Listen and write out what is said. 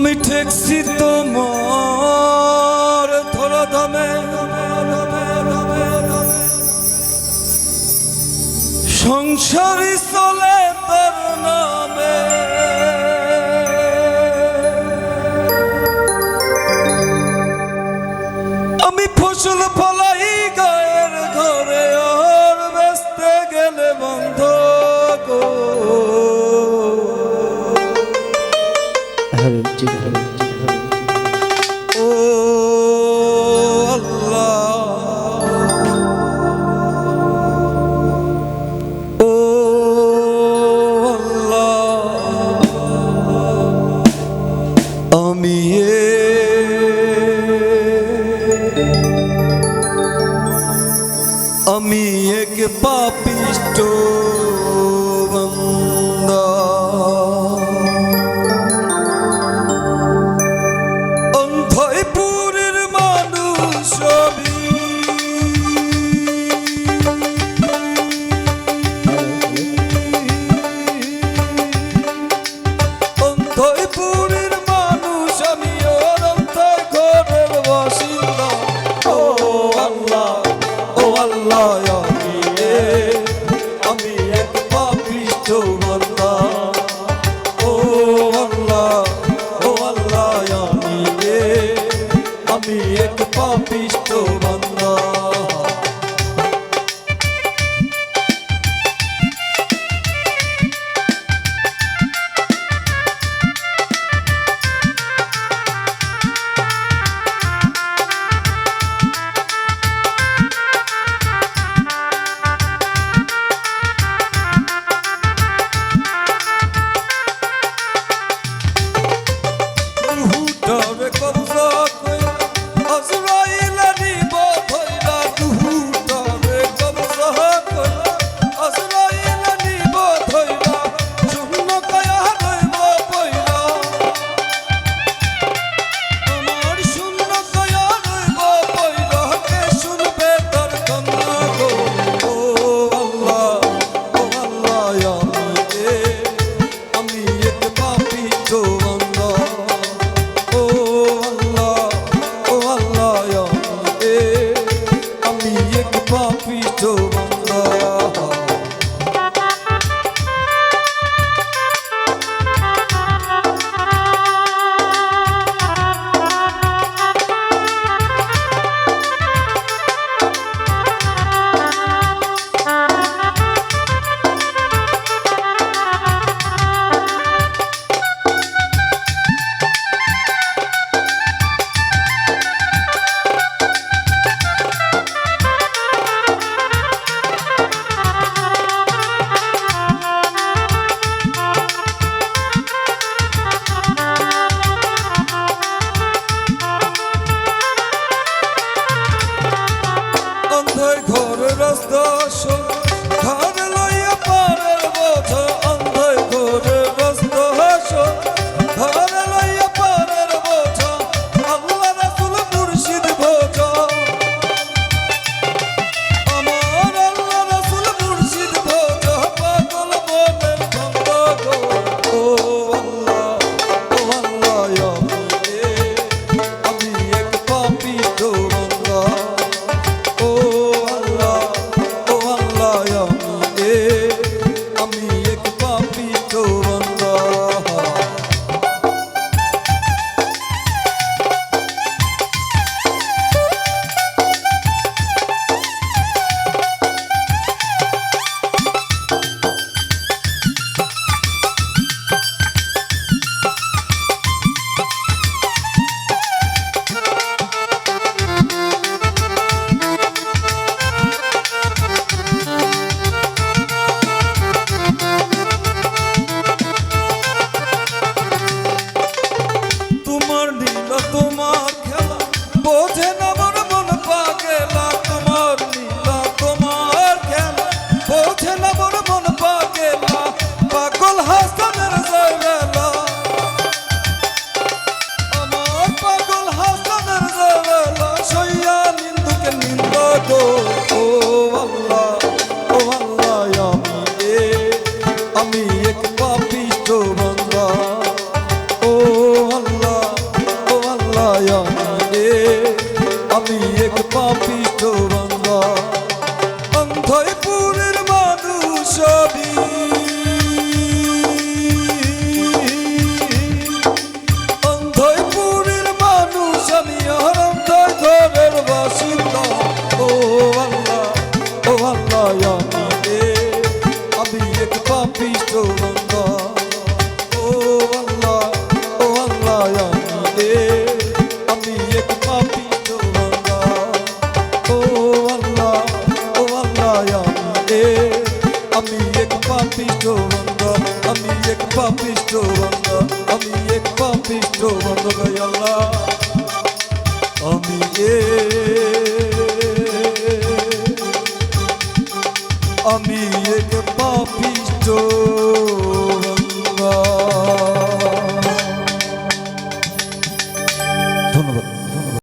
আমি ঠেকছি তোমার ধরাধামে, সংসারী চলে তার নামে। আমি ফসল ফলাই গায়ের ঘরে, আর বেচতে গেলে বন্ধ গো। ও আল্লাহ, ও আল্লাহ, আমি এক পাপিষ্ঠ বান্দা। অন্ধয়পুরের মানুষ আমি, অন্ধয়পুরের মানুষ আমি, ওর অন্ধয় ঘরের বাসিন্দা। ও আল্লাহ, ও আল্লাহ, আমি এক পাপিষ্ঠ বান্দা। ও আল্লাহ, ও আল্লাহ, আমি এক পাপিষ্ঠ বান্দা। ঘরের রাস্তা ঘর লইয়া পারের বোঝ, অন্ধয় ঘরের রাস্তা ঘর লইয়া পারের বোঝ, আল্লাহ রাসূল মুর্শিদ ভোজ। আমার আল্লাহ রাসূল মুর্শিদ ভোজ, পাগল মনের ভঙ্গ গো। ও আল্লাহ, ও আল্লাহ, আমি এক পাপিষ্ঠ বান্দা। ও আল্লাহ, ও আল্লাহ, আমি এক পাপিষ্ঠ বান্দা। তোমার খেলা বোঝে না আমার মন পাগেলা, তোমার লীলা তোমার খেলা বোঝে না আমার মন পাগেলা, পাগল হাসানের জয়বেলা, আমার পাগল হাসানের জয়বেলা, সইয়া নিন্দুকে নিন্দা গো। ও আল্লাহ, ও আল্লাহ, আমি এক পাপিষ্ঠ বান্দা। ও আল্লাহ, পাপিষ্ঠ বান্দা ও আল্লাহ আমি এক পাপিষ্ঠ বান্দা ও আল্লাহ আমি এক পাপিষ্ঠ বান্দা আমি এক পাপিষ্ঠ বান্দা আমি এক পাপিষ্ঠ বান্দা গাই আল্লাহ আমি এক পাপিষ্ঠ বান্দা। ধন্যবাদ।